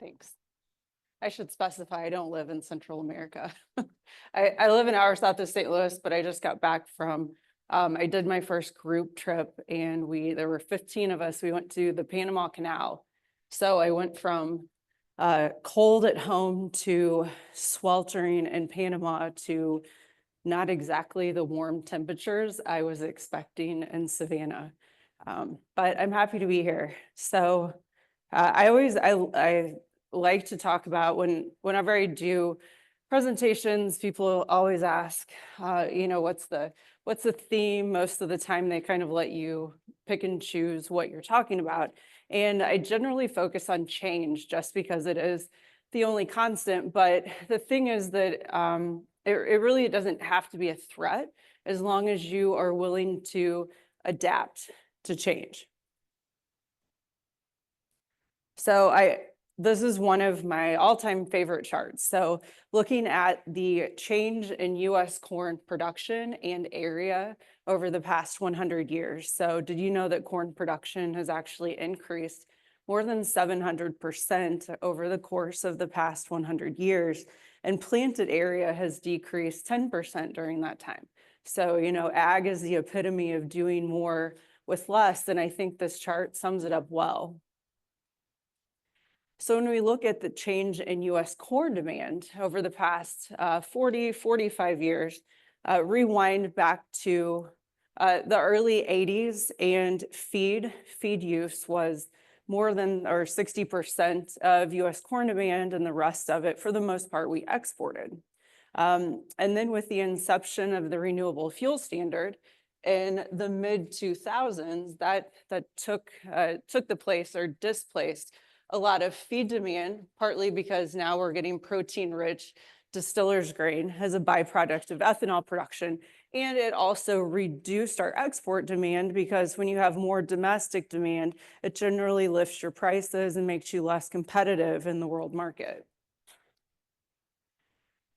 Thanks. I should specify I don't live in Central America. I live an hour south of St. Louis, but I just got back from, I did my first group trip and there were 15 of us. We went to the Panama Canal. So I went from cold at home to sweltering in Panama to not exactly the warm temperatures I was expecting in Savannah. But I'm happy to be here. So I like to talk about whenever I do presentations, people always ask, what's the theme? Most of the time they kind of let you pick and choose what you're talking about. And I generally focus on change just because it is the only constant. But the thing is that it really doesn't have to be a threat as long as you are willing to adapt to change. So this is one of my all-time favorite charts. So looking at the change in US corn production and area over the past 100 years. So did you know that corn production has actually increased more than 700% over the course of the past 100 years? And planted area has decreased 10% during that time. So, ag is the epitome of doing more with less, and I think this chart sums it up well. So when we look at the change in US corn demand over the past 45 years, rewind back to the early 80s, and feed use was more than 60% of US corn demand, and the rest of it, for the most part, we exported. And then with the inception of the renewable fuel standard in the mid-2000s, that took the place or displaced a lot of feed demand, partly because now we're getting protein-rich distiller's grain as a byproduct of ethanol production. And it also reduced our export demand because when you have more domestic demand, it generally lifts your prices and makes you less competitive in the world market.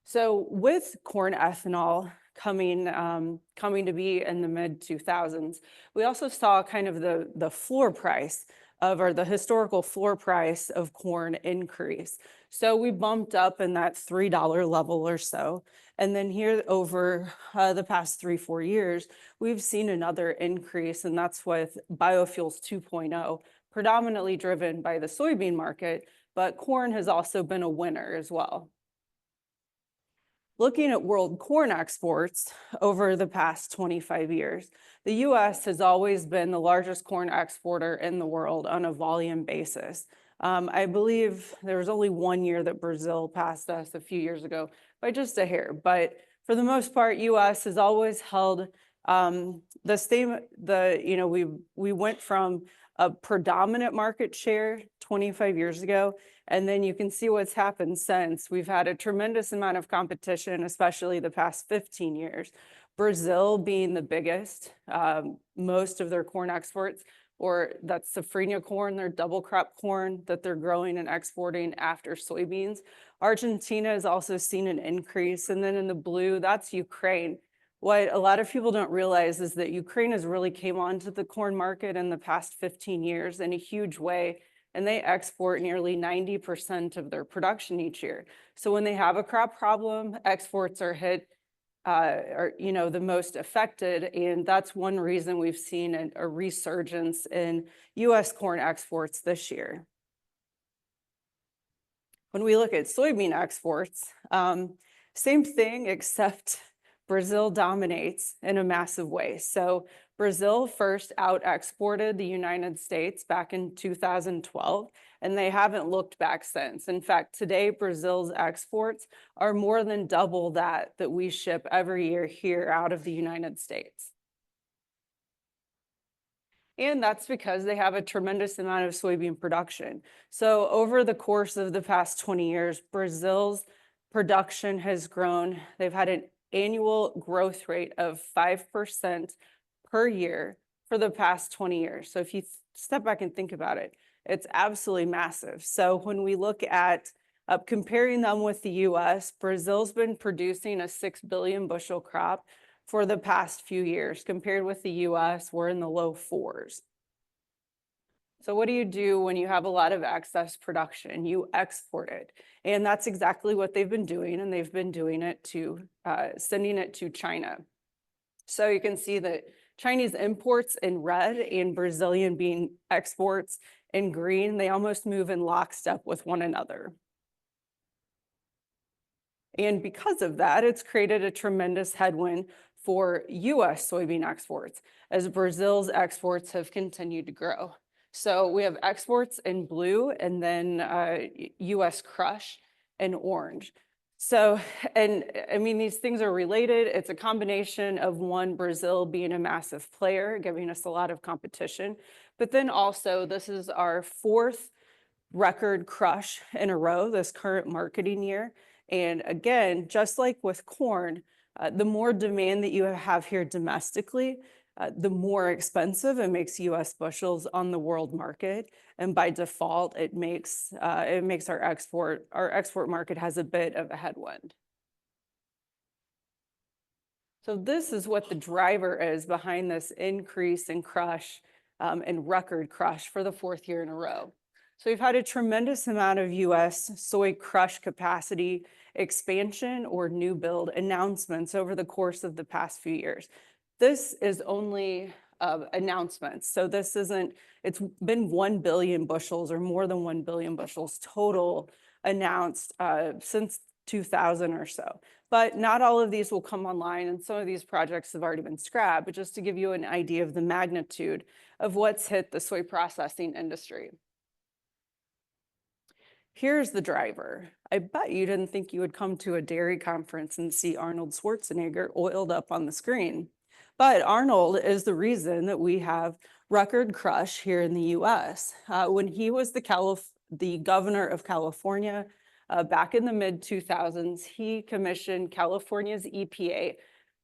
So with corn ethanol coming to be in the mid-2000s, we also saw kind of the floor price or the historical floor price of corn increase. So we bumped up in that $3 level or so. And then here over the past 3-4 years, we've seen another increase, and that's with biofuels 2.0, predominantly driven by the soybean market, but corn has also been a winner as well. Looking at world corn exports over the past 25 years, the US has always been the largest corn exporter in the world on a volume basis. I believe there was only one year that Brazil passed us a few years ago by just a hair, but for the most part, US has always held the same. We went from a predominant market share 25 years ago, and then you can see what's happened since. We've had a tremendous amount of competition, especially the past 15 years. Brazil being the biggest, most of their corn exports, or that's safrinha corn, their double crop corn that they're growing and exporting after soybeans. Argentina has also seen an increase. And then in the blue, that's Ukraine. What a lot of people don't realize is that Ukraine has really came onto the corn market in the past 15 years in a huge way, and they export nearly 90% of their production each year. So when they have a crop problem, exports are hit, the most affected, and that's one reason we've seen a resurgence in US corn exports this year. When we look at soybean exports, same thing, except Brazil dominates in a massive way. So Brazil first out-exported the United States back in 2012, and they haven't looked back since. In fact, today, Brazil's exports are more than double that we ship every year here out of the United States. And that's because they have a tremendous amount of soybean production. So over the course of the past 20 years, Brazil's production has grown. They've had an annual growth rate of 5% per year for the past 20 years. So if you step back and think about it, it's absolutely massive. So when we look at comparing them with the US, Brazil's been producing a 6 billion bushel crop for the past few years. Compared with the US, we're in the low 4s. So what do you do when you have a lot of excess production? You export it. And that's exactly what they've been doing. And they've been doing it to sending it to China. So you can see that Chinese imports in red and Brazilian bean exports in green, they almost move in lockstep with one another. And because of that, it's created a tremendous headwind for US soybean exports as Brazil's exports have continued to grow. So we have exports in blue and then US crush in orange. So, and I mean, these things are related. It's a combination of one, Brazil being a massive player, giving us a lot of competition. But then also, this is our fourth record crush in a row this current marketing year. And again, just like with corn, the more demand that you have here domestically, the more expensive it makes US bushels on the world market. And by default, it makes our export market has a bit of a headwind. So this is what the driver is behind this increase in crush and record crush for the fourth year in a row. So we've had a tremendous amount of US soy crush capacity expansion or new build announcements over the course of the past few years. This is only announcements. So this isn't, it's been 1 billion bushels or more than 1 billion bushels total announced since 2000 or so. But not all of these will come online, and some of these projects have already been scrapped, but just to give you an idea of the magnitude of what's hit the soy processing industry. Here's the driver. I bet you didn't think you would come to a dairy conference and see Arnold Schwarzenegger oiled up on the screen. But Arnold is the reason that we have record crush here in the US. When he was the governor of California back in the mid-2000s, he commissioned California's EPA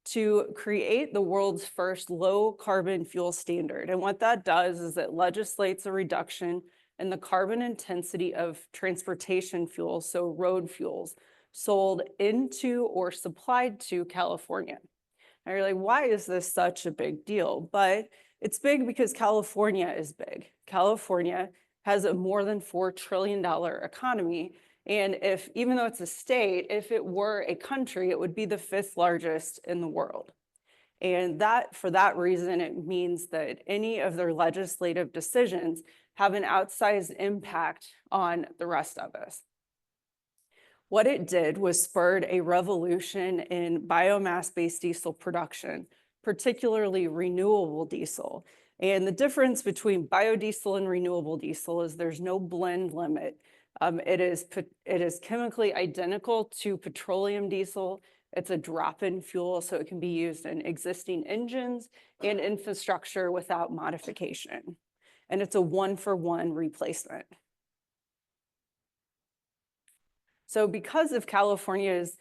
to create the world's first low carbon fuel standard. And what that does is it legislates a reduction in the carbon intensity of transportation fuels, so road fuels, sold into or supplied to California. And you're like, why is this such a big deal? But it's big because California is big. California has a more than $4 trillion economy. And even though it's a state, if it were a country, it would be the 5th largest in the world. And for that reason, it means that any of their legislative decisions have an outsized impact on the rest of us. What it did was spurred a revolution in biomass-based diesel production, particularly renewable diesel. And the difference between biodiesel and renewable diesel is there's no blend limit. It is chemically identical to petroleum diesel. It's a drop-in fuel, so it can be used in existing engines and infrastructure without modification. And it's a one-for-one replacement. So because of California's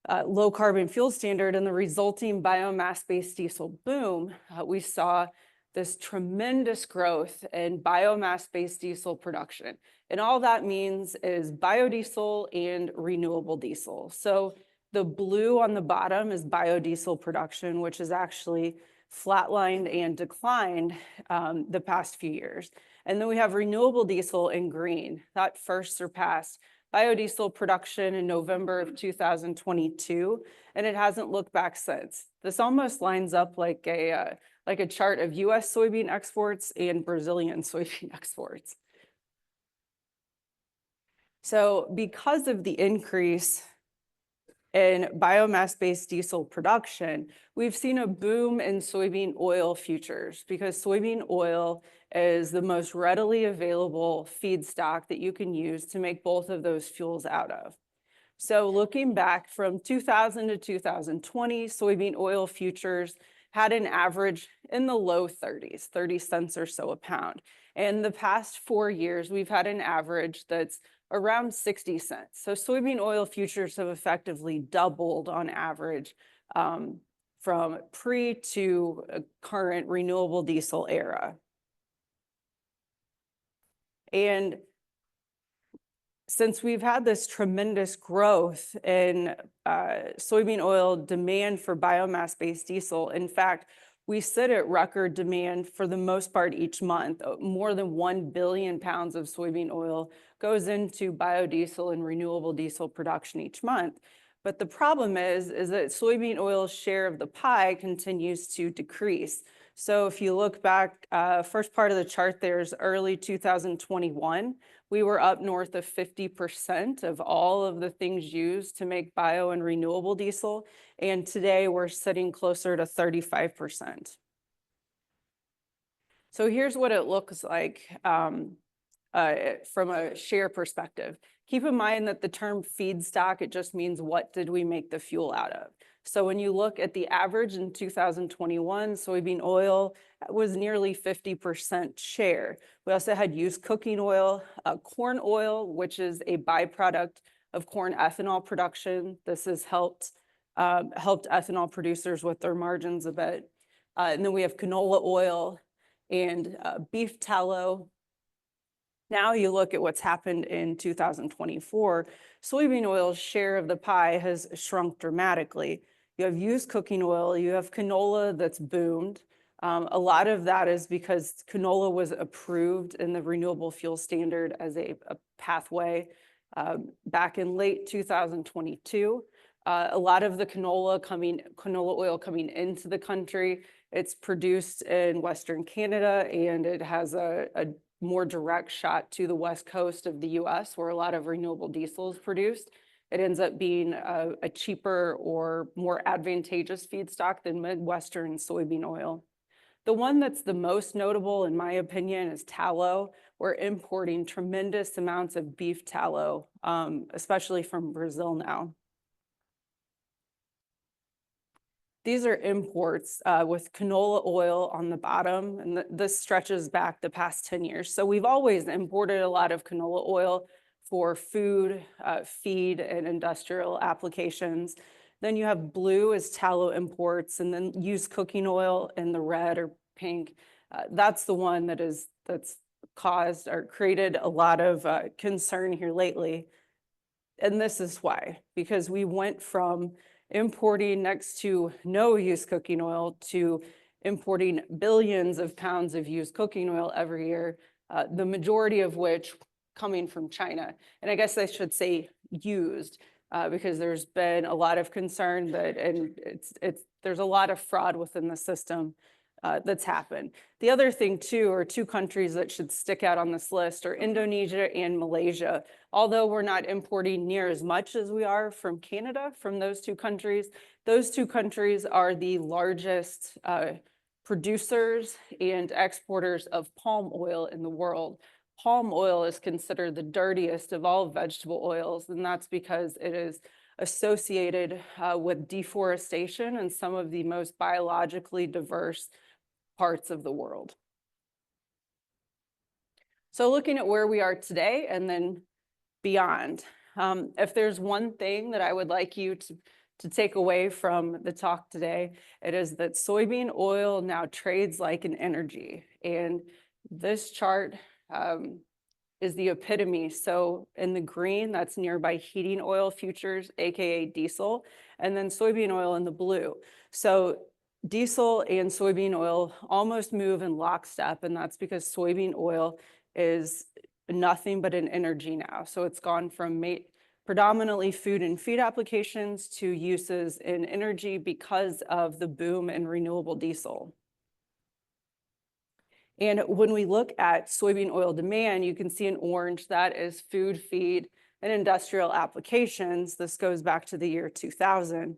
low carbon fuel standard and the resulting biomass-based diesel boom, we saw this tremendous growth in biomass-based diesel production. And all that means is biodiesel and renewable diesel. So the blue on the bottom is biodiesel production, which is actually flatlined and declined the past few years. And then we have renewable diesel in green. That first surpassed biodiesel production in November of 2022, and it hasn't looked back since. This almost lines up like a chart of US soybean exports and Brazilian soybean exports. So because of the increase in biomass-based diesel production, we've seen a boom in soybean oil futures because soybean oil is the most readily available feedstock that you can use to make both of those fuels out of. So looking back from 2000 to 2020, soybean oil futures had an average in the low 30s, 30 cents or so a pound. And the past 4 years, we've had an average that's around 60 cents. So soybean oil futures have effectively doubled on average from pre to current renewable diesel era. And since we've had this tremendous growth in soybean oil demand for biomass-based diesel, in fact, we sit at record demand for the most part each month. More than 1 billion pounds of soybean oil goes into biodiesel and renewable diesel production each month. But the problem is that soybean oil's share of the pie continues to decrease. So if you look back, first part of the chart, there's early 2021. We were up north of 50% of all of the things used to make bio and renewable diesel. And today we're sitting closer to 35%. So here's what it looks like from a share perspective. Keep in mind that the term feedstock, it just means what did we make the fuel out of. So when you look at the average in 2021, soybean oil was nearly 50% share. We also had used cooking oil, corn oil, which is a byproduct of corn ethanol production. This has helped ethanol producers with their margins a bit. And then we have canola oil and beef tallow. Now you look at what's happened in 2024, soybean oil's share of the pie has shrunk dramatically. You have used cooking oil, you have canola that's boomed. A lot of that is because canola was approved in the renewable fuel standard as a pathway back in late 2022. A lot of the canola oil coming into the country, it's produced in Western Canada, and it has a more direct shot to the west coast of the US, where a lot of renewable diesel is produced. It ends up being a cheaper or more advantageous feedstock than Midwestern soybean oil. The one that's the most notable, in my opinion, is tallow. We're importing tremendous amounts of beef tallow, especially from Brazil now. These are imports with canola oil on the bottom, and this stretches back the past 10 years. So we've always imported a lot of canola oil for food, feed, and industrial applications. Then you have blue as tallow imports, and then used cooking oil in the red or pink. That's the one that's caused or created a lot of concern here lately. And this is why, because we went from importing next to no used cooking oil to importing billions of pounds of used cooking oil every year, the majority of which coming from China. And I guess I should say used, because there's been a lot of concern that, and there's a lot of fraud within the system that's happened. The other thing too, are two countries that should stick out on this list are Indonesia and Malaysia. Although we're not importing near as much as we are from Canada, from those two countries are the largest producers and exporters of palm oil in the world. Palm oil is considered the dirtiest of all vegetable oils, and that's because it is associated with deforestation in some of the most biologically diverse parts of the world. So looking at where we are today and then beyond, if there's one thing that I would like you to take away from the talk today, it is that soybean oil now trades like an energy. And this chart is the epitome. So in the green, that's nearby heating oil futures, AKA diesel, and then soybean oil in the blue. So diesel and soybean oil almost move in lockstep, and that's because soybean oil is nothing but an energy now. So it's gone from predominantly food and feed applications to uses in energy because of the boom in renewable diesel. And when we look at soybean oil demand, you can see in orange that is food, feed, and industrial applications. This goes back to the year 2000.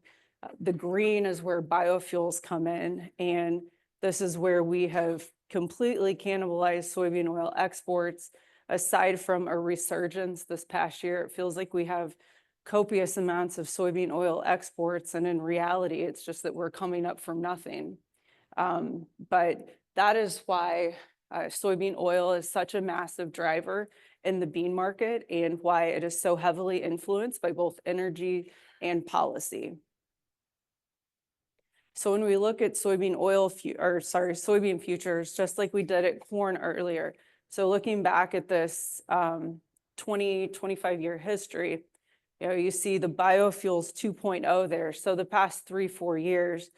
The green is where biofuels come in, and this is where we have completely cannibalized soybean oil exports. Aside from a resurgence this past year, it feels like we have copious amounts of soybean oil exports, and in reality, it's just that we're coming up from nothing. But that is why soybean oil is such a massive driver in the bean market and why it is so heavily influenced by both energy and policy. So when we look at soybean futures, just like we did at corn earlier, so looking back at this 25-year history, you see the biofuels 2.0 there. So the past 3-4 years,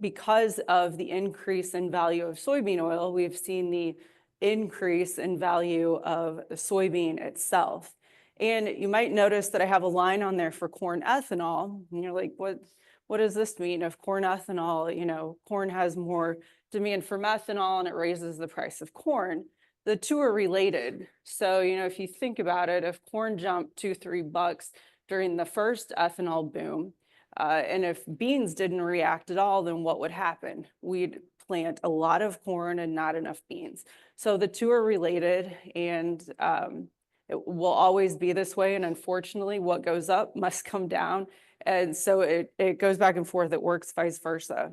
Because of the increase in value of soybean oil, we've seen the increase in value of the soybean itself. And you might notice that I have a line on there for corn ethanol. And you're like, what does this mean? If corn ethanol, corn has more demand for methanol and it raises the price of corn. The two are related. So, if you think about it, if corn jumped $2-3 during the first ethanol boom, and if beans didn't react at all, then what would happen? We'd plant a lot of corn and not enough beans. So the two are related, and it will always be this way. And unfortunately, what goes up must come down. And so it goes back and forth. It works vice versa.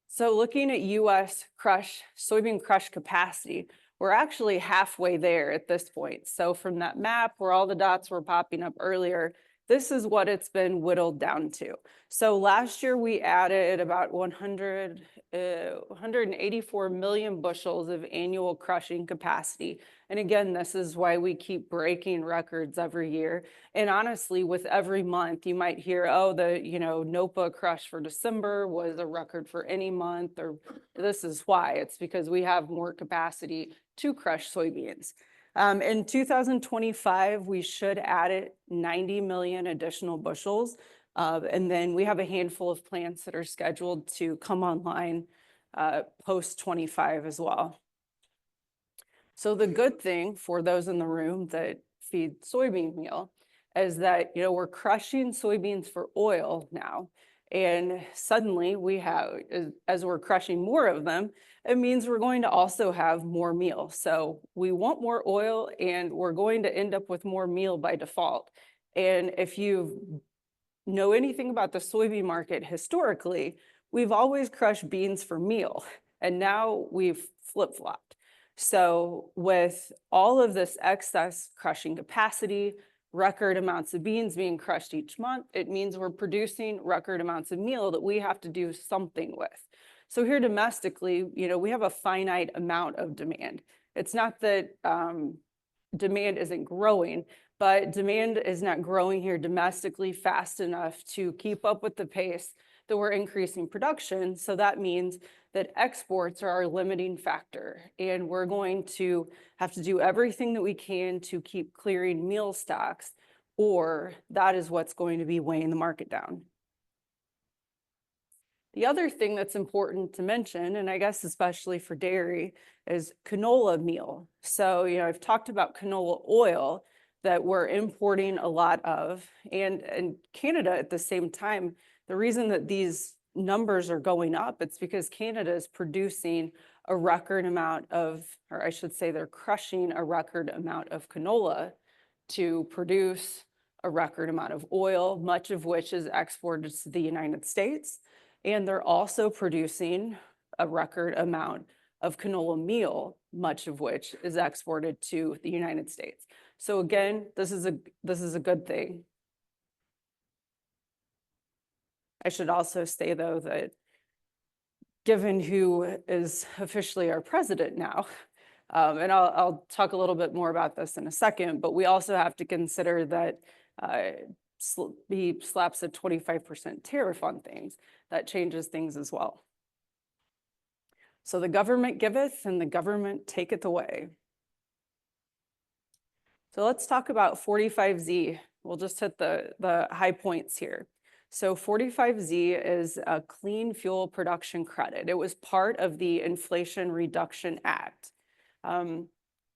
So looking at U.S. soybean crush capacity, we're actually halfway there at this point. So from that map where all the dots were popping up earlier, this is what it's been whittled down to. So last year we added about 184 million bushels of annual crushing capacity. And again, this is why we keep breaking records every year. And honestly, with every month, you might hear, oh, the NOPA crush for December was a record for any month, or this is why. It's because we have more capacity to crush soybeans. In 2025, we should add 90 million additional bushels. And then we have a handful of plants that are scheduled to come online post 25 as well. So the good thing for those in the room that feed soybean meal is that, we're crushing soybeans for oil now. And suddenly we have, as we're crushing more of them, it means we're going to also have more meal. So we want more oil and we're going to end up with more meal by default. And if you know anything about the soybean market historically, we've always crushed beans for meal, and now we've flip-flopped. So with all of this excess crushing capacity, record amounts of beans being crushed each month, it means we're producing record amounts of meal that we have to do something with. So here domestically, we have a finite amount of demand. It's not that demand isn't growing, but demand is not growing here domestically fast enough to keep up with the pace that we're increasing production. So that means that exports are our limiting factor, and we're going to have to do everything that we can to keep clearing meal stocks, or that is what's going to be weighing the market down. The other thing that's important to mention, and I guess especially for dairy, is canola meal. So, I've talked about canola oil that we're importing a lot of, and Canada at the same time. The reason that these numbers are going up, it's because Canada is producing a record amount of, or I should say they're crushing a record amount of canola to produce a record amount of oil, much of which is exported to the United States. And they're also producing a record amount of canola meal, much of which is exported to the United States. So again, this is a good thing. I should also say, though, that given who is officially our president now, and I'll talk a little bit more about this in a second, but we also have to consider that he slaps a 25% tariff on things. That changes things as well. So the government giveth and the government taketh away. So let's talk about 45Z. We'll just hit the high points here. So 45Z is a clean fuel production credit. It was part of the Inflation Reduction Act.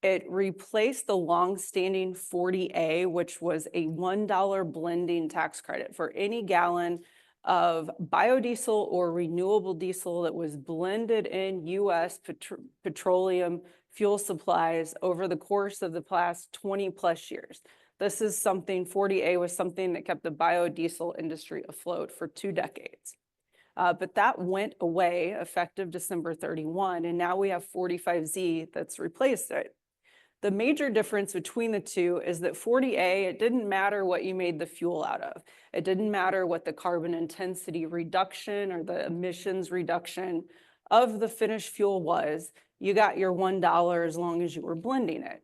It replaced the longstanding 40A, which was a $1 blending tax credit for any gallon of biodiesel or renewable diesel that was blended in U.S. petroleum fuel supplies over the course of the past 20 plus years. This is something, 40A was something that kept the biodiesel industry afloat for 2 decades. But that went away effective December 31, and now we have 45Z that's replaced it. The major difference between the two is that 40A, it didn't matter what you made the fuel out of. It didn't matter what the carbon intensity reduction or the emissions reduction of the finished fuel was. You got your $1 as long as you were blending it.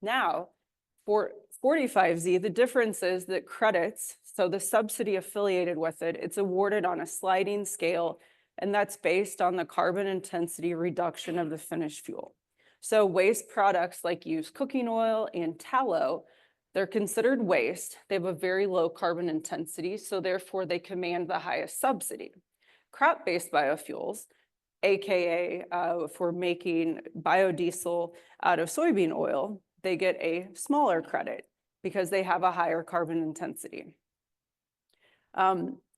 Now, for 45Z, the difference is that credits, so the subsidy affiliated with it, it's awarded on a sliding scale, and that's based on the carbon intensity reduction of the finished fuel. So waste products like used cooking oil and tallow, they're considered waste. They have a very low carbon intensity, so therefore they command the highest subsidy. Crop-based biofuels, AKA for making biodiesel out of soybean oil, they get a smaller credit because they have a higher carbon intensity.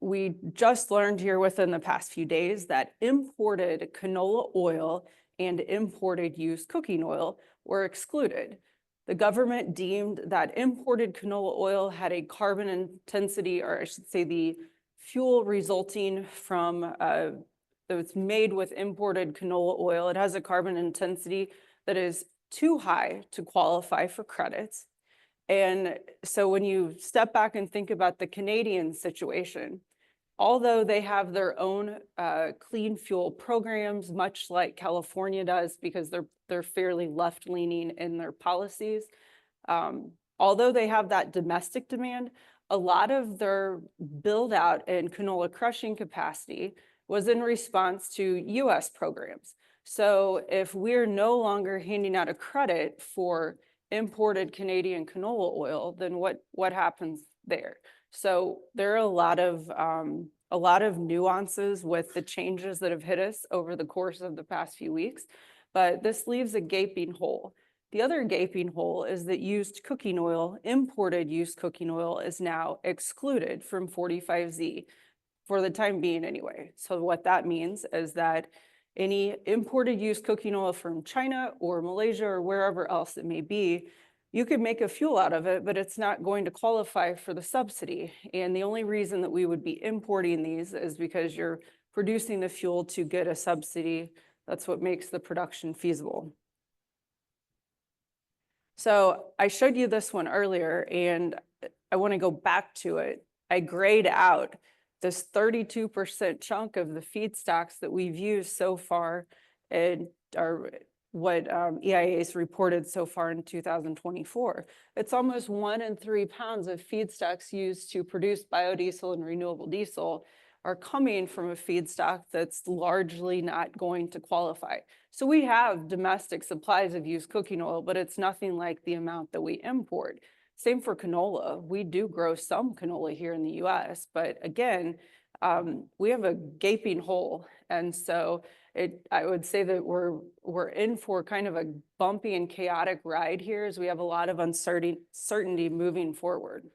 We just learned here within the past few days that imported canola oil and imported used cooking oil were excluded. The government deemed that imported canola oil had a carbon intensity, or I should say the fuel resulting from that's made with imported canola oil. It has a carbon intensity that is too high to qualify for credits. And so when you step back and think about the Canadian situation, although they have their own clean fuel programs, much like California does, because they're fairly left-leaning in their policies, although they have that domestic demand, a lot of their build-out in canola crushing capacity was in response to US programs. So if we're no longer handing out a credit for imported Canadian canola oil, then what happens there? So there are a lot of nuances with the changes that have hit us over the course of the past few weeks, but this leaves a gaping hole. The other gaping hole is that used cooking oil, imported used cooking oil, is now excluded from 45Z for the time being anyway. So what that means is that any imported used cooking oil from China or Malaysia or wherever else it may be, you could make a fuel out of it, but it's not going to qualify for the subsidy. And the only reason that we would be importing these is because you're producing the fuel to get a subsidy. That's what makes the production feasible. So I showed you this one earlier, and I want to go back to it. I grayed out this 32% chunk of the feedstocks that we've used so far and are what EIA has reported so far in 2024. It's almost 1 in 3 pounds of feedstocks used to produce biodiesel and renewable diesel are coming from a feedstock that's largely not going to qualify. So we have domestic supplies of used cooking oil, but it's nothing like the amount that we import. Same for canola. We do grow some canola here in the US, but again, we have a gaping hole. And so I would say that we're in for kind of a bumpy and chaotic ride here as we have a lot of uncertainty moving forward.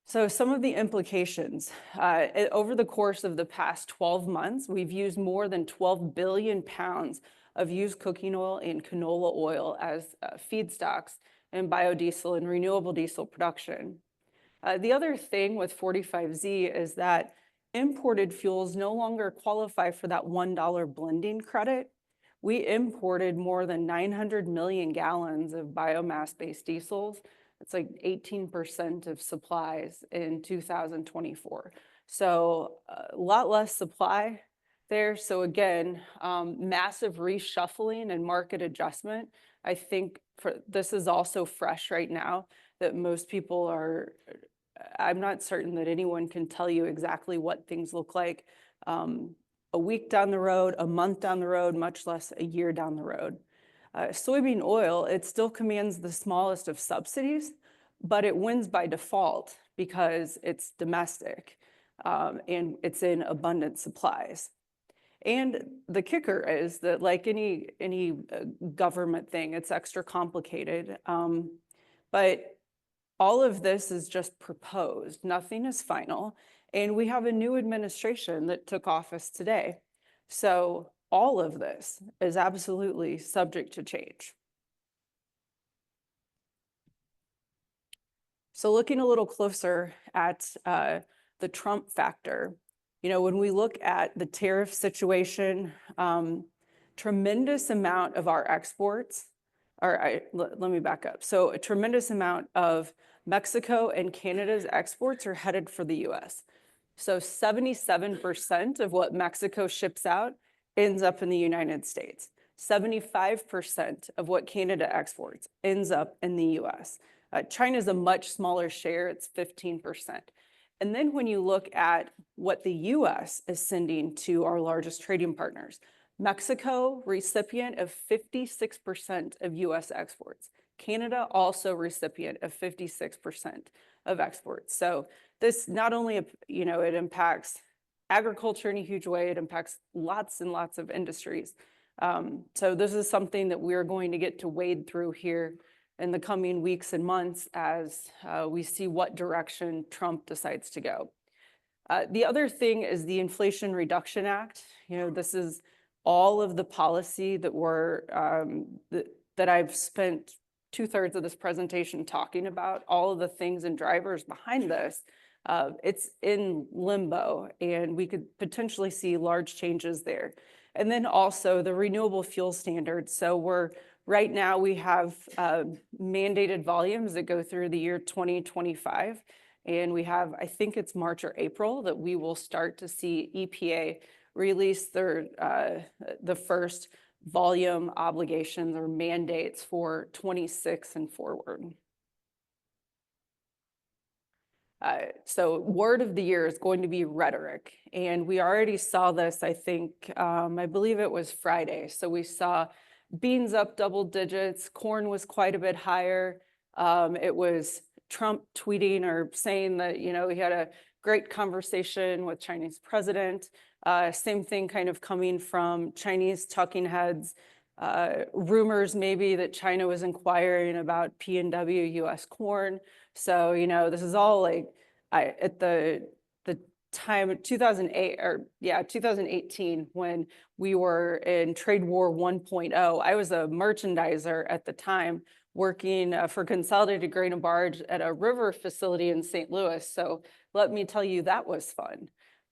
So some of the implications, over the course of the past 12 months, we've used more than 12 billion pounds of used cooking oil and canola oil as feedstocks in biodiesel and renewable diesel production. The other thing with 45Z is that imported fuels no longer qualify for that $1 blending credit. We imported more than 900 million gallons of biomass-based diesels. It's like 18% of supplies in 2024. So a lot less supply there. So again, massive reshuffling and market adjustment. I think this is also fresh right now that most people are, I'm not certain that anyone can tell you exactly what things look like a week down the road, a month down the road, much less a year down the road. Soybean oil, it still commands the smallest of subsidies, but it wins by default because it's domestic and it's in abundant supplies. And the kicker is that, like any government thing, it's extra complicated. But all of this is just proposed. Nothing is final. And we have a new administration that took office today. So all of this is absolutely subject to change. So looking a little closer at the Trump factor, you know, when we look at the tariff situation, tremendous amount of our exports, let me back up. So a tremendous amount of Mexico and Canada's exports are headed for the US. So 77% of what Mexico ships out ends up in the United States. 75% of what Canada exports ends up in the US. China's a much smaller share, it's 15%. And then when you look at what the US is sending to our largest trading partners, Mexico, recipient of 56% of US exports. Canada, also recipient of 56% of exports. So this not only, it impacts agriculture in a huge way, it impacts lots and lots of industries. So this is something that we're going to get to wade through here in the coming weeks and months as we see what direction Trump decides to go. The other thing is the Inflation Reduction Act. This is all of the policy that that I've spent 2/3 of this presentation talking about, all of the things and drivers behind this. It's in limbo, and we could potentially see large changes there. And then also the renewable fuel standards. So right now we have mandated volumes that go through the year 2025. And we have, I think it's March or April, that we will start to see EPA release the first volume obligations or mandates for 26 and forward. So word of the year is going to be rhetoric. And we already saw this, I think, I believe it was Friday. So we saw beans up double digits, corn was quite a bit higher. It was Trump tweeting or saying that, he had a great conversation with Chinese president. Same thing kind of coming from Chinese talking heads. Rumors maybe that China was inquiring about P&W US corn. So, this is all like at the time of 2018, when we were in Trade War 1.0. I was a merchandiser at the time, working for Consolidated Grain and Barge at a river facility in St. Louis. So let me tell you, that was fun.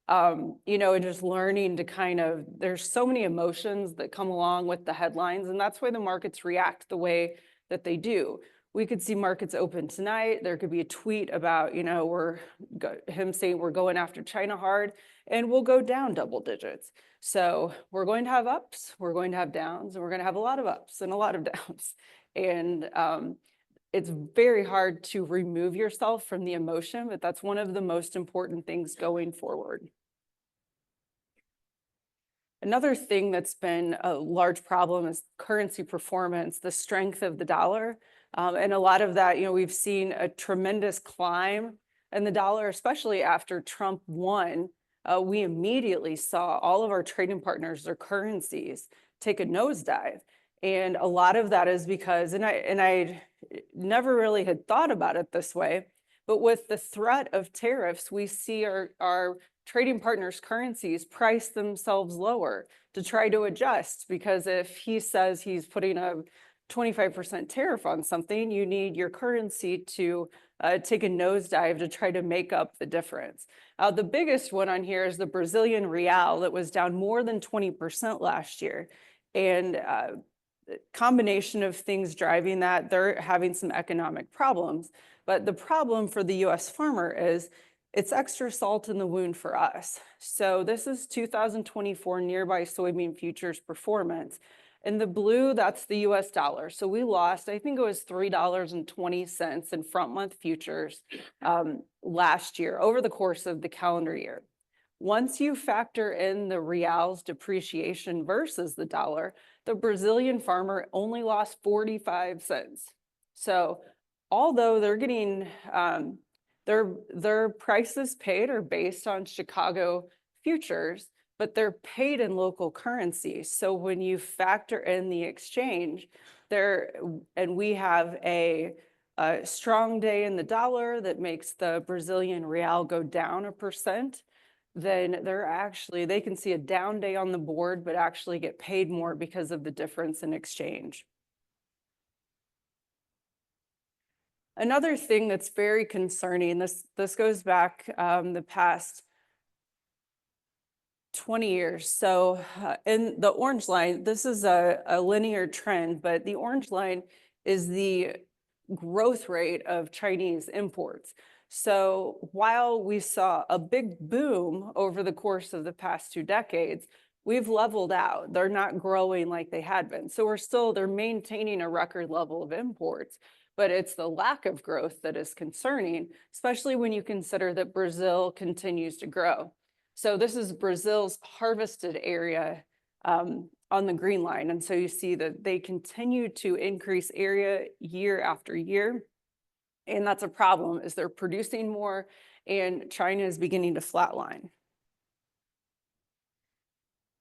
And just learning to there's so many emotions that come along with the headlines, and that's why the markets react the way that they do. We could see markets open tonight. There could be a tweet about, him saying we're going after China hard, and we'll go down double digits. So we're going to have ups, we're going to have downs, and we're going to have a lot of ups and a lot of downs. And it's very hard to remove yourself from the emotion, but that's one of the most important things going forward. Another thing that's been a large problem is currency performance, the strength of the dollar. And a lot of that, we've seen a tremendous climb in the dollar, especially after Trump won. We immediately saw all of our trading partners, their currencies, take a nosedive. And a lot of that is because, and I never really had thought about it this way, but with the threat of tariffs, we see our trading partners' currencies price themselves lower to try to adjust, because if he says he's putting a 25% tariff on something, you need your currency to take a nosedive to try to make up the difference. The biggest one on here is the Brazilian real, that was down more than 20% last year. And combination of things driving that, they're having some economic problems. But the problem for the US farmer is it's extra salt in the wound for us. So this is 2024 nearby soybean futures performance. In the blue, that's the US dollar. So we lost, I think it was $3.20 in front month futures last year over the course of the calendar year. Once you factor in the real's depreciation versus the dollar, the Brazilian farmer only lost 45 cents. So although they're getting, their prices paid are based on Chicago futures, but they're paid in local currency. So when you factor in the exchange and we have a strong day in the dollar that makes the Brazilian real go down 1%, then they can see a down day on the board, but actually get paid more because of the difference in exchange. Another thing that's very concerning, this goes back the past 20 years. So in the orange line, this is a linear trend, but the orange line is the growth rate of Chinese imports. So while we saw a big boom over the course of the past 2 decades, we've leveled out. They're not growing like they had been. So they're maintaining a record level of imports, but it's the lack of growth that is concerning, especially when you consider that Brazil continues to grow. So this is Brazil's harvested area on the green line. And so you see that they continue to increase area year after year. And that's a problem, is they're producing more and China is beginning to flatline.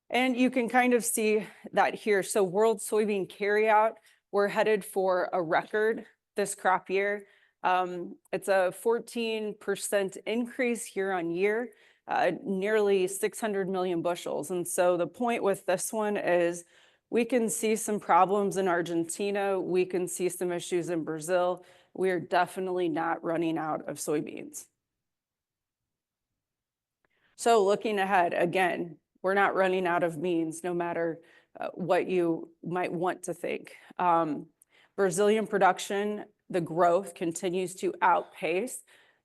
And you can kind of see that here. So world soybean carryout, we're headed for a record this crop year. It's a 14% increase year on year, nearly 600 million bushels. And so the point with this one is we can see some problems in Argentina. We can see some issues in Brazil. We are definitely not running out of soybeans. So looking ahead, again, we're not running out of beans, no matter what you might want to think. Brazilian production, the growth continues to outpace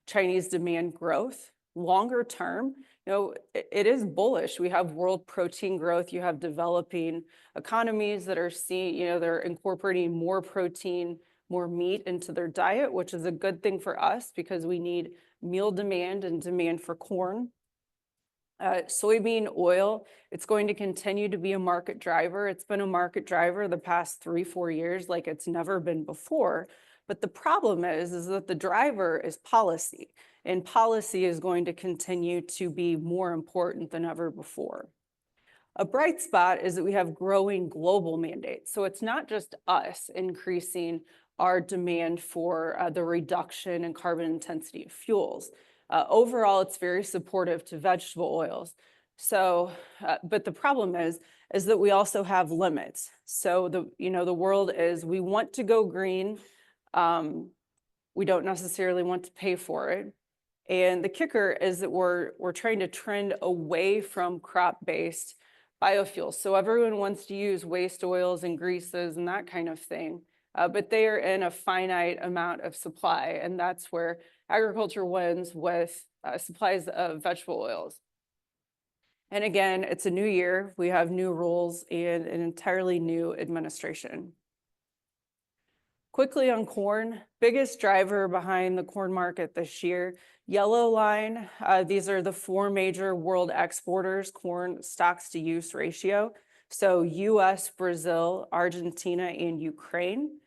Chinese demand growth. Longer term, it is bullish. We have world protein growth. You have developing economies that are they're incorporating more protein, more meat into their diet, which is a good thing for us because we need meal demand and demand for corn. Soybean oil, it's going to continue to be a market driver. It's been a market driver the past 3-4 years like it's never been before. But the problem is that the driver is policy, and policy is going to continue to be more important than ever before. A bright spot is that we have growing global mandates. So it's not just us increasing our demand for the reduction in carbon intensity of fuels. Overall, it's very supportive to vegetable oils. So, but the problem is that we also have limits. So the world we want to go green. We don't necessarily want to pay for it. And the kicker is that we're trying to trend away from crop-based biofuels. So everyone wants to use waste oils and greases and that kind of thing. But they are in a finite amount of supply, and that's where agriculture wins with supplies of vegetable oils. And again, it's a new year. We have new rules and an entirely new administration. Quickly on corn, biggest driver behind the corn market this year, yellow line, these are the 4 major world exporters, corn stocks to use ratio. So US, Brazil, Argentina, and Ukraine.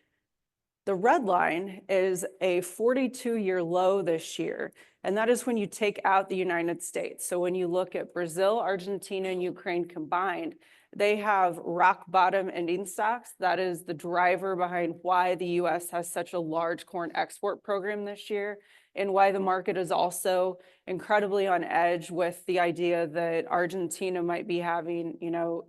The red line is a 42-year low this year, and that is when you take out the United States. So when you look at Brazil, Argentina, and Ukraine combined, they have rock bottom ending stocks. That is the driver behind why the US has such a large corn export program this year, and why the market is also incredibly on edge with the idea that Argentina might be having,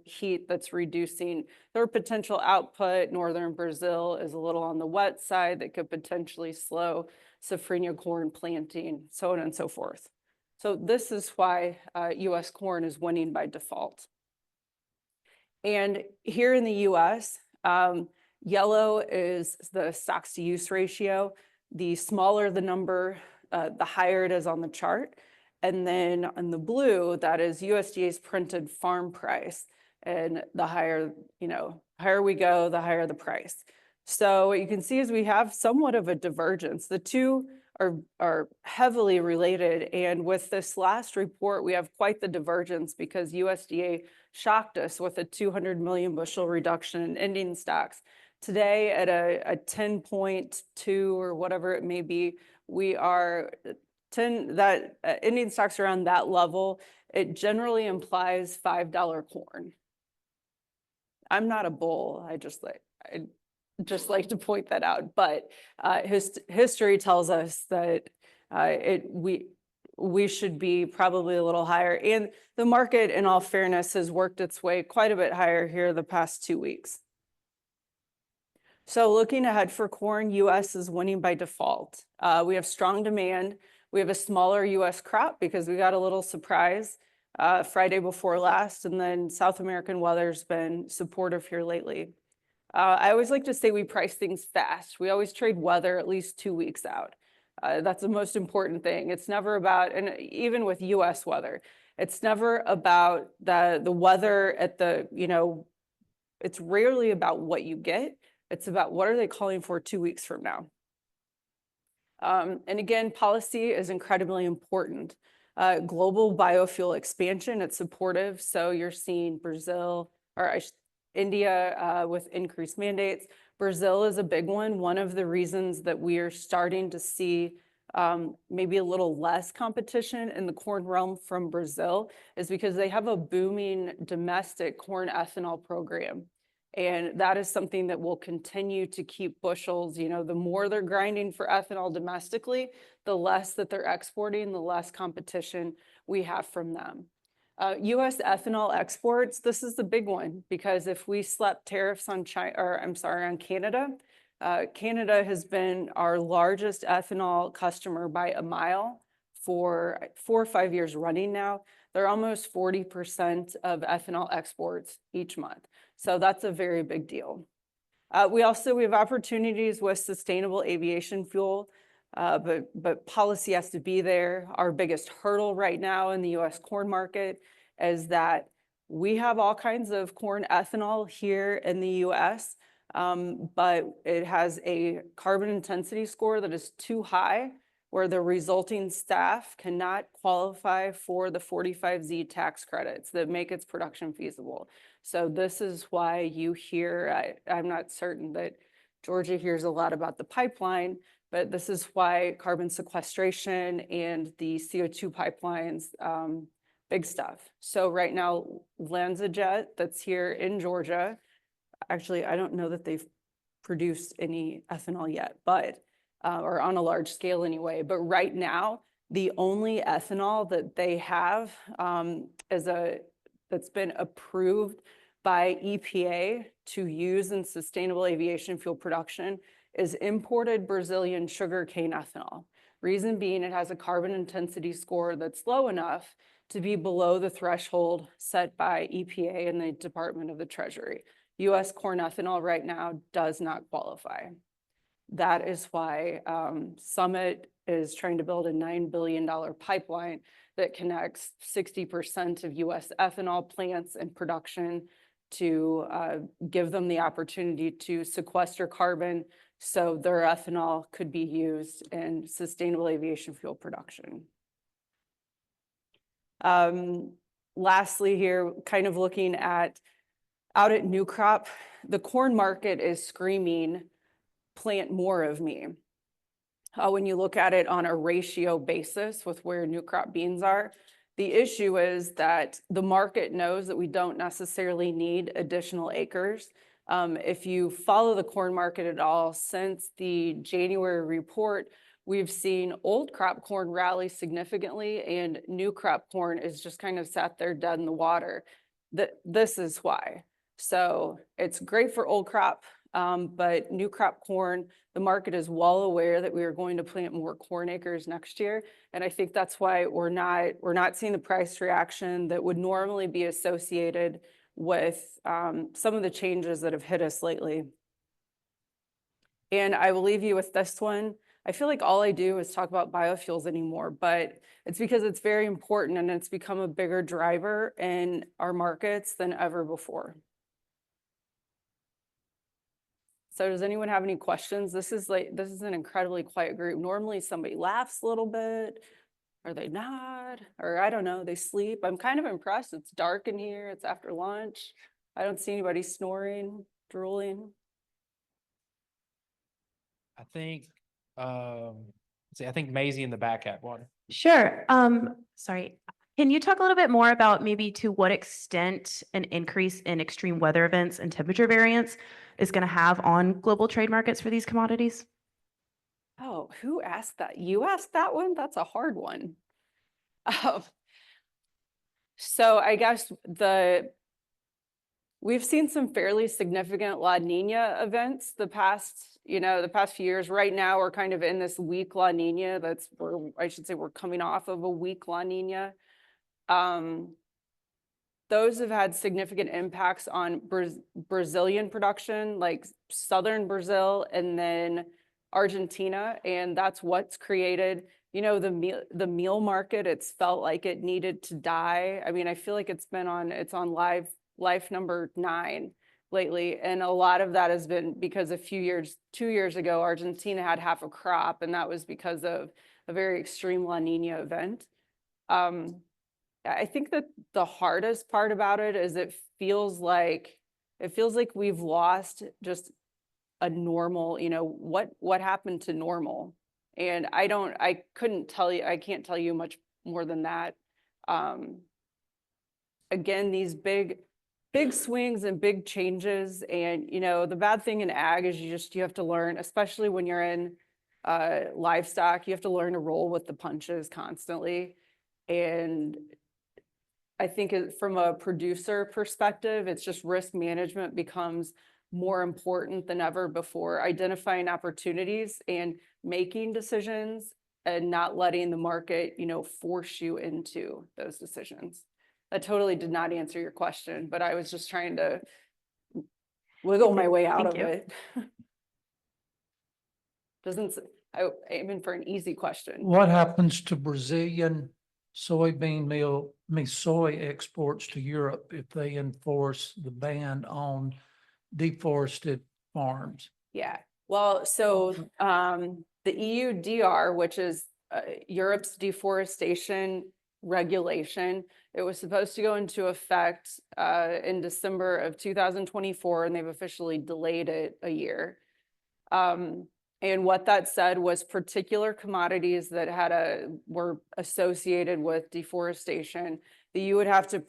heat that's reducing their potential output. Northern Brazil is a little on the wet side that could potentially slow safrinha corn planting, so on and so forth. So this is why US corn is winning by default. And here in the US, yellow is the stocks to use ratio. The smaller the number, the higher it is on the chart. And then on the blue, that is USDA's printed farm price. And the higher, higher we go, the higher the price. So what you can see is we have somewhat of a divergence. The two are heavily related. And with this last report, we have quite the divergence because USDA shocked us with a 200 million bushel reduction in ending stocks. Today at a 10.2 or whatever it may be, we are ending stocks around that level. It generally implies $5 corn. I'm not a bull. I just like to point that out. But history tells us that we should be probably a little higher. And the market, in all fairness, has worked its way quite a bit higher here the past 2 weeks. So looking ahead for corn, US is winning by default. We have strong demand. We have a smaller US crop because we got a little surprise Friday before last, and then South American weather's been supportive here lately. I always like to say we price things fast. We always trade weather at least 2 weeks out. That's the most important thing. It's never about, and even with US weather, It's never about the weather at the, it's rarely about what you get. It's about what are they calling for 2 weeks from now. And again, policy is incredibly important. Global biofuel expansion, it's supportive. So you're seeing Brazil or India with increased mandates. Brazil is a big one. One of the reasons that we are starting to see maybe a little less competition in the corn realm from Brazil is because they have a booming domestic corn ethanol program. And that is something that will continue to keep bushels, the more they're grinding for ethanol domestically, the less that they're exporting, the less competition we have from them. US ethanol exports, this is the big one, because if we slapped tariffs on on Canada, Canada has been our largest ethanol customer by a mile for 4 or 5 years running now. They're almost 40% of ethanol exports each month. So that's a very big deal. We have opportunities with sustainable aviation fuel, but policy has to be there. Our biggest hurdle right now in the US corn market is that we have all kinds of corn ethanol here in the US, but it has a carbon intensity score that is too high, where the resulting staff cannot qualify for the 45Z tax credits that make its production feasible. So this is why you hear, I'm not certain that Georgia hears a lot about the pipeline, but this is why carbon sequestration and the CO2 pipelines, big stuff. So right now, LanzaJet that's here in Georgia, actually, I don't know that they've produced any ethanol yet, but or on a large scale anyway. But right now, the only ethanol that they have that's been approved by EPA to use in sustainable aviation fuel production is imported Brazilian sugarcane ethanol. Reason being, it has a carbon intensity score that's low enough to be below the threshold set by EPA and the Department of the Treasury. US corn ethanol right now does not qualify. That is why Summit is trying to build a $9 billion pipeline that connects 60% of US ethanol plants and production to give them the opportunity to sequester carbon so their ethanol could be used in sustainable aviation fuel production. Lastly here, kind of looking at out at new crop, the corn market is screaming, plant more of me. When you look at it on a ratio basis with where new crop beans are, the issue is that the market knows that we don't necessarily need additional acres. If you follow the corn market at all, since the January report, we've seen old crop corn rally significantly and new crop corn is just kind of sat there dead in the water. This is why. So it's great for old crop, but new crop corn, the market is well aware that we are going to plant more corn acres next year. And I think that's why we're not seeing the price reaction that would normally be associated with some of the changes that have hit us lately. And I will leave you with this one. I feel like all I do is talk about biofuels anymore, but it's because it's very important and it's become a bigger driver in our markets than ever before. So does anyone have any questions? This is an incredibly quiet group. Normally somebody laughs a little bit, or they nod, or I don't know, they sleep. I'm kind of impressed. It's dark in here. It's after lunch. I don't see anybody snoring, drooling. I think Maisie in the back had one. Sure. Sorry. Can you talk a little bit more about maybe to what extent an increase in extreme weather events and temperature variance is going to have on global trade markets for these commodities? Oh, who asked that? You asked that one? That's a hard one. So I guess we've seen some fairly significant La Nina events the past few years. Right now, we're kind of in this weak La Nina. We're coming off of a weak La Nina. Those have had significant impacts on Brazilian production, like southern Brazil and then Argentina, and that's what's created you know, the meal market, it's felt like it needed to die. I mean, I feel like it's on life number 9 lately. And a lot of that has been because 2 years ago, Argentina had half a crop, and that was because of a very extreme La Nina event. I think that the hardest part about it is it feels like we've lost just a normal, you know, what happened to normal? And I can't tell you much more than that. Again, these big swings and big changes, and you know, the bad thing in ag is you have to learn, especially when you're in livestock, you have to learn to roll with the punches constantly. And I think from a producer perspective, it's just risk management becomes more important than ever before, identifying opportunities and making decisions and not letting the market, you know, force you into those decisions. That totally did not answer your question, but I was just trying to wiggle my way out of Thank you. it. I'm aiming for an easy question. What happens to Brazilian soy exports to Europe if they enforce the ban on deforested farms? Yeah, well, so the EUDR, which is Europe's deforestation regulation, it was supposed to go into effect in December of 2024, and they've officially delayed it a year. And what that said was particular commodities that were associated with deforestation, that you would have to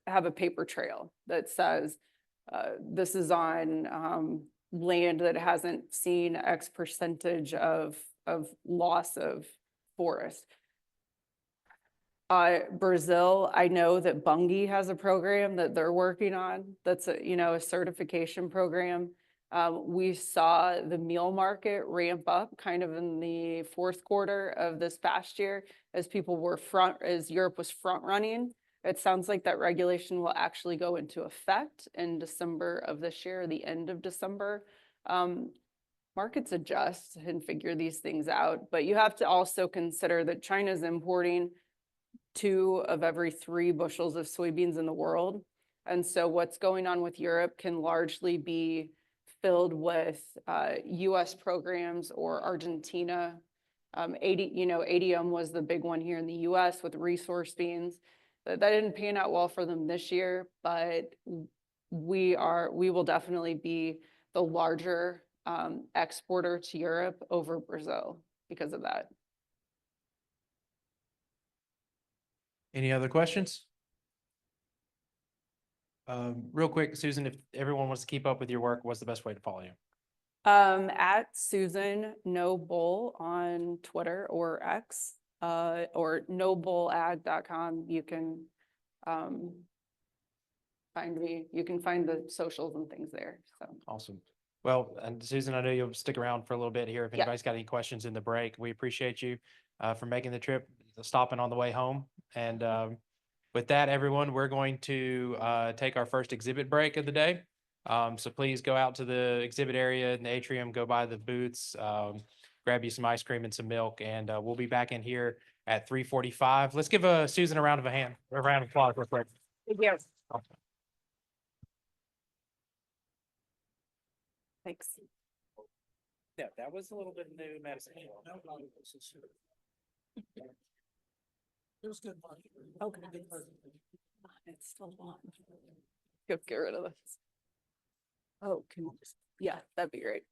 have a paper trail that says this is on land that hasn't seen X percentage of loss of forest. Brazil, I know that Bunge has a program that they're working on. That's a certification program. We saw the meal market ramp up kind of in the fourth quarter of this past year as Europe was front running. It sounds like that regulation will actually go into effect in December of this year, the end of December. Markets adjust and figure these things out, but you have to also consider that China's importing 2 of every 3 bushels of soybeans in the world. And so what's going on with Europe can largely be filled with US programs or Argentina. ADM was the big one here in the US with resource beans. That didn't pan out well for them this year, but we will definitely be the larger exporter to Europe over Brazil because of that. Any other questions? Real quick, Susan, if everyone wants to keep up with your work, what's the best way to follow you? At Susan No Bull on Twitter or X, or nobullag.com. You can find me. You can find the socials and things there. So Awesome. Well, and Susan, I know you'll stick around for a little bit here. If Yeah. anybody's got any questions in the break, we appreciate you for making the trip, stopping on the way home. And with that, everyone, we're going to take our first exhibit break of the day. So please go out to the exhibit area in the atrium, go by the booths, grab you some ice cream and some milk, and we'll be back in here at 3:45. Let's give Susan a round of applause real quick. yes. Thanks. Yeah, that was a little bit new medicine. It was good. Okay. It's still on. Go get rid of this. Oh, yeah, that'd be great.